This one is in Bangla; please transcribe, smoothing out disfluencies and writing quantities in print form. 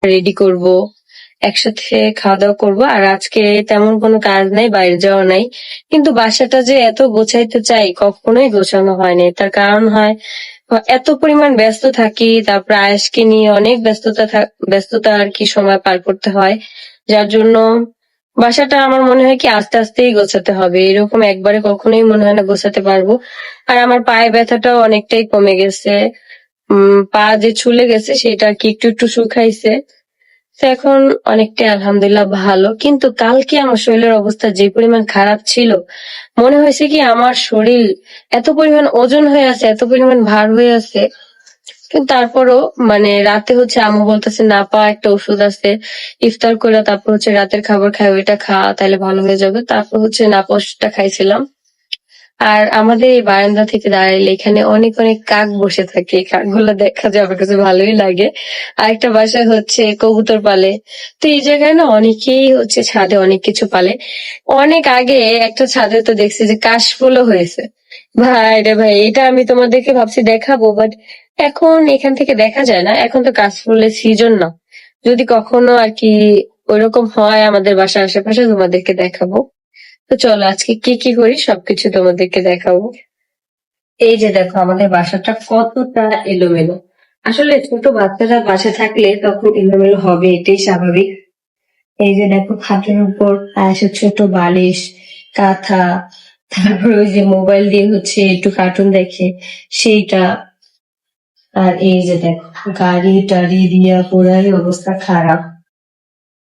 রেডি করব, একসাথে খাওয়া দাওয়া করবো। আর আজকে তেমন কোনো কাজ নাই, বাইরে যাওয়া নাই, কিন্তু বাসাটা যে এত গোছাইতে চাই কখনোই গোছানো হয়নি। তার কারণ হয় এত পরিমাণ ব্যস্ত থাকি, তারপর আয়েশকে নিয়ে অনেক ব্যস্ততা আর কি সময় পার করতে হয়, যার জন্য বাসাটা আমার মনে হয় কি আস্তে আস্তেই গোছাতে হবে, এরকম একবারে কখনোই মনে হয় না গোছাতে পারবো। আর আমার পায়ে ব্যথাটাও অনেকটাই কমে গেছে, পা যে ছুলে গেছে সেটা আর কি একটু একটু শুকাইছে। তো এখন অনেকটাই আলহামদুলিল্লাহ ভালো, কিন্তু কালকে আমার শরীরের অবস্থা যে পরিমাণ খারাপ ছিল, মনে হয়েছে কি আমার শরীর এত পরিমাণ ওজন হয়ে আছে, এত পরিমাণ ভার হয়ে আছে। কিন্তু তারপরও মানে রাতে হচ্ছে আম্মু বলতেছে না পা একটা ওষুধ আছে, ইফতার করে তারপর হচ্ছে রাতের খাবার খাই, ওইটা খা তাহলে ভালো হয়ে যাবে। তারপর হচ্ছে নাপা ওষুধটা খাইছিলাম। আর আমাদের এই বারান্দা থেকে দাঁড়াইলে এখানে অনেক অনেক কাক বসে থাকে, এই কাকগুলো দেখা যায় আমার কাছে ভালোই লাগে। আরেকটা বাসায় হচ্ছে কবুতর পালে। তো এই জায়গায় না অনেকেই হচ্ছে ছাদে অনেক কিছু পালে। অনেক আগে একটা ছাদে তো দেখছি যে কাশফুলও হয়েছে। ভাই রে ভাই, এটা আমি তোমাদেরকে ভাবছি দেখাবো, বাট এখন এখান থেকে দেখা যায় না, এখন তো কাশফুলের সিজন না। যদি কখনো আর কি ওইরকম হয় আমাদের বাসার আশেপাশে তোমাদেরকে দেখাবো। তো চলো আজকে কি কি করি সবকিছু তোমাদেরকে দেখাবো। এই যে দেখো আমাদের বাসাটা কতটা এলোমেলো। আসলে ছোট বাচ্চারা বাসা থাকলে তখন এলোমেলো হবে, এটাই স্বাভাবিক। এই যে দেখো খাটের উপর ছোট বালিশ, কাঁথা, তারপর ওই যে মোবাইল দিয়ে হচ্ছে একটু কার্টুন দেখে সেইটা। আর এই যে দেখো গাড়ি টাড়ি দিয়া পুরাই অবস্থা খারাপ।